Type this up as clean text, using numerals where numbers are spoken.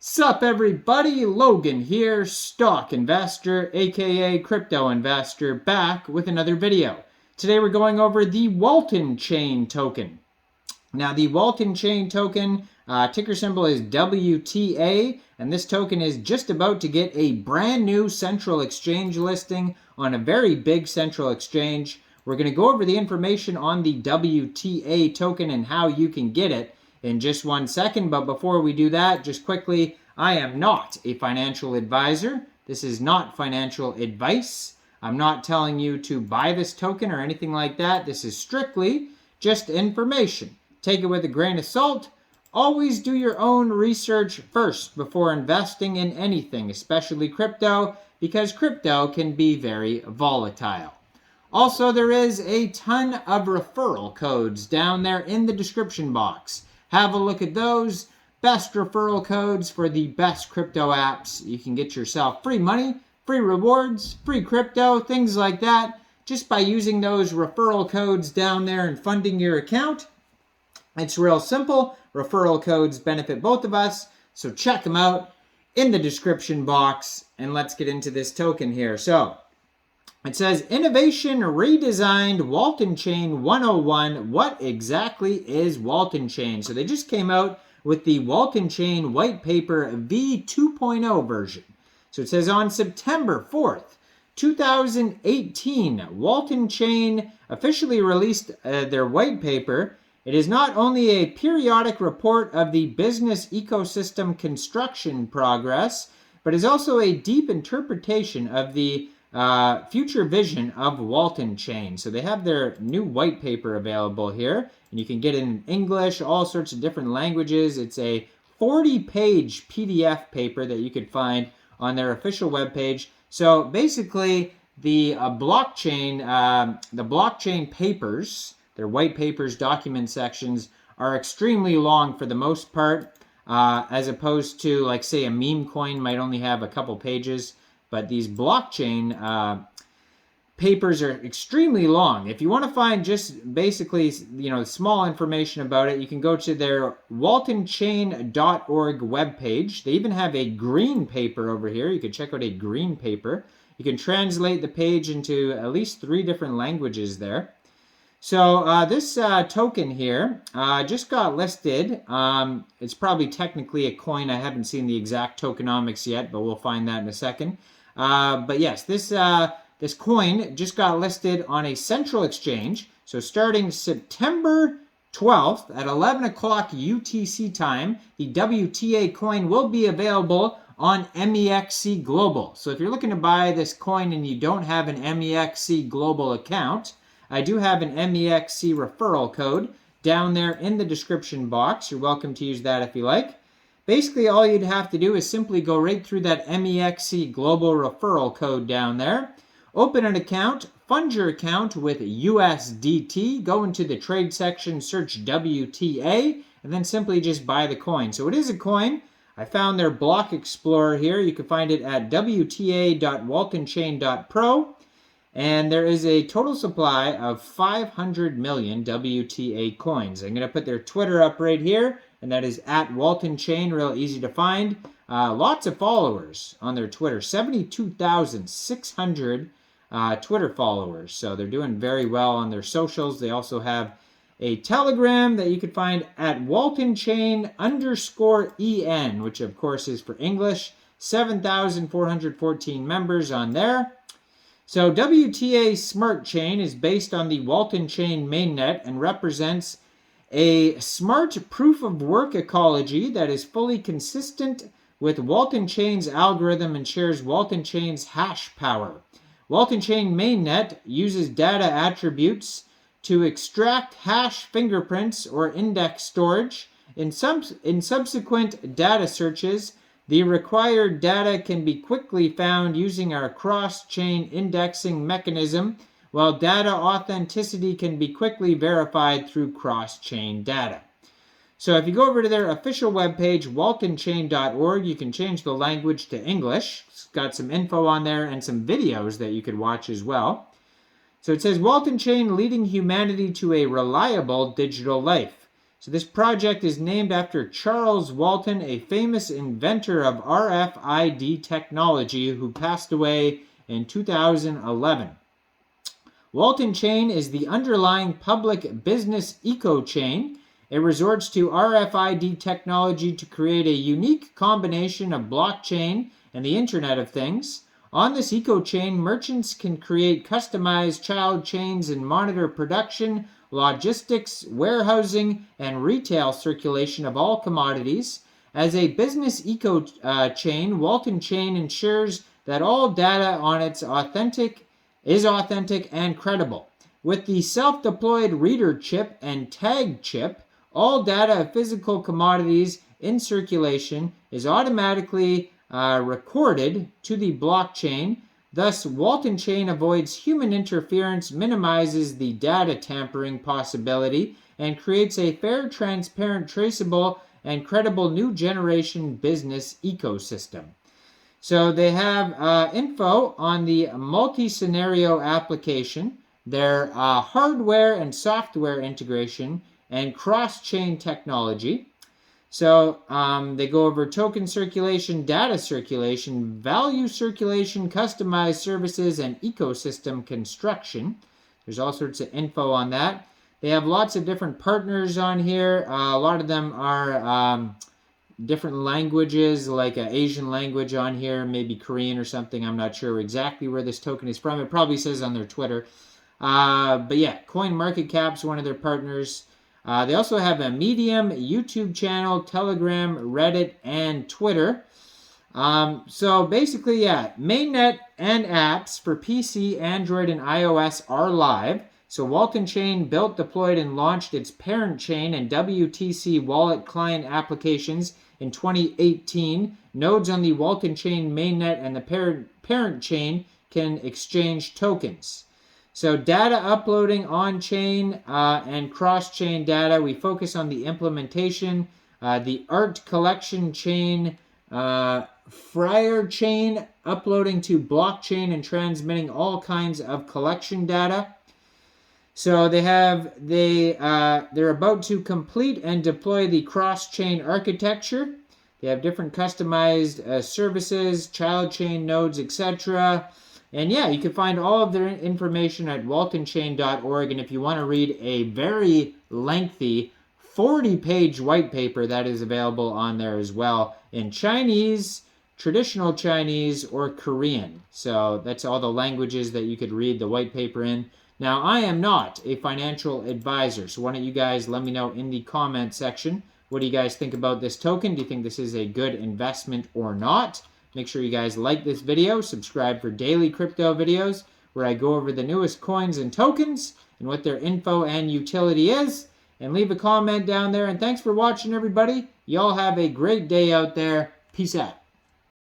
Sup everybody, Logan here, stock investor, aka crypto investor, back with another video. Today we're going over the Waltonchain token. Now the Waltonchain token, ticker symbol is WTA, and this token is just about to get a brand new central exchange listing on a very big central exchange. We're going to go over the information on the WTA token and how you can get it in just 1 second. But before we do that, just quickly, I am not a financial advisor. This is not financial advice. I'm not telling you to buy this token or anything like that. This is strictly just information. Take it with a grain of salt. Always do your own research first before investing in anything, especially crypto, because crypto can be very volatile. Also, there is a ton of referral codes down there in the description box. Have a look at those. Best referral codes for the best crypto apps. You can get yourself free money, free rewards, free crypto, things like that, just by using those referral codes down there and funding your account. It's real simple. Referral codes benefit both of us, so check them out in the description box. And let's get into this token here. So it says, Innovation Redesigned Waltonchain 101. What exactly is Waltonchain? So they just came out with the Waltonchain white paper v2.0 version. So it says on September 4th, 2018, Waltonchain officially released their white paper. It is not only a periodic report of the business ecosystem construction progress, but is also a deep interpretation of the future vision of Waltonchain. So they have their new white paper available here, and you can get it in English, all sorts of different languages. It's a 40-page PDF paper that you could find on their official webpage. So basically, the blockchain papers, their white papers, document sections, are extremely long for the most part, as opposed to, like, say, a meme coin might only have a couple pages. But these blockchain papers are extremely long. If you want to find just basically, small information about it, you can go to their waltonchain.org webpage. They even have a green paper over here. You can check out a green paper. You can translate the page into at least 3 different languages there. So this token here just got listed. It's probably technically a coin. I haven't seen the exact tokenomics yet, but we'll find that in a second. But yes, this coin just got listed on a central exchange. So starting September 12th at 11 o'clock UTC time, the WTA coin will be available on Mexc Global. So if you're looking to buy this coin and you don't have an Mexc Global account, I do have an Mexc referral code down there in the description box. You're welcome to use that if you like. Basically, all you'd have to do is simply go right through that Mexc Global referral code down there. Open an account, fund your account with USDT, go into the trade section, search WTA, and then simply just buy the coin. So it is a coin. I found their block explorer here. You can find it at wta.waltonchain.pro. And there is a total supply of 500 million WTA coins. I'm going to put their Twitter up right here, and that is at Waltonchain, real easy to find. Lots of followers on their Twitter, 72,600 Twitter followers. So they're doing very well on their socials. They also have a Telegram that you could find at Waltonchain_EN, which of course is for English. 7,414 members on there. So WTA Smart Chain is based on the Waltonchain mainnet and represents a smart proof-of-work ecology that is fully consistent with Waltonchain's algorithm and shares Waltonchain's hash power. Waltonchain mainnet uses data attributes to extract hash fingerprints or index storage. In subsequent data searches, the required data can be quickly found using our cross-chain indexing mechanism, while data authenticity can be quickly verified through cross-chain data. So if you go over to their official webpage, waltonchain.org, you can change the language to English. It's got some info on there and some videos that you could watch as well. So it says, Waltonchain leading humanity to a reliable digital life. So this project is named after Charles Walton, a famous inventor of RFID technology who passed away in 2011. Waltonchain is the underlying public business eco-chain. It resorts to RFID technology to create a unique combination of blockchain and the Internet of Things. On this eco-chain, merchants can create customized child chains and monitor production, logistics, warehousing, and retail circulation of all commodities. As a business eco-chain, Waltonchain ensures that all data on its authentic and credible. With the self-deployed reader chip and tag chip, all data of physical commodities in circulation is automatically recorded to the blockchain. Thus, Waltonchain avoids human interference, minimizes the data tampering possibility, and creates a fair, transparent, traceable, and credible new generation business ecosystem. So they have info on the multi-scenario application, their hardware and software integration, and cross-chain technology. So they go over token circulation, data circulation, value circulation, customized services, and ecosystem construction. There's all sorts of info on that. They have lots of different partners on here. A lot of them are different languages, like an Asian language on here, maybe Korean or something. I'm not sure exactly where this token is from. It probably says on their Twitter. But yeah, CoinMarketCap's one of their partners. They also have a Medium, YouTube channel, Telegram, Reddit, and Twitter. So basically, yeah, mainnet and apps for PC, Android, and iOS are live. So Waltonchain built, deployed, and launched its parent chain and WTC wallet client applications in 2018. Nodes on the Waltonchain mainnet and the parent chain can exchange tokens. So data uploading on-chain and cross-chain data. We focus on the implementation, the art collection chain, Friar chain, uploading to blockchain and transmitting all kinds of collection data. So they're about to complete and deploy the cross-chain architecture. They have different customized services, child chain nodes, etc. And yeah, you can find all of their information at waltonchain.org. And if you want to read a very lengthy 40-page white paper, that is available on there as well in Chinese, traditional Chinese, or Korean. So that's all the languages that you could read the white paper in. Now, I am not a financial advisor, so why don't you guys let me know in the comment section, what do you guys think about this token? Do you think this is a good investment or not? Make sure you guys like this video, subscribe for daily crypto videos where I go over the newest coins and tokens and what their info and utility is. And leave a comment down there. And thanks for watching, everybody. Y'all have a great day out there. Peace out.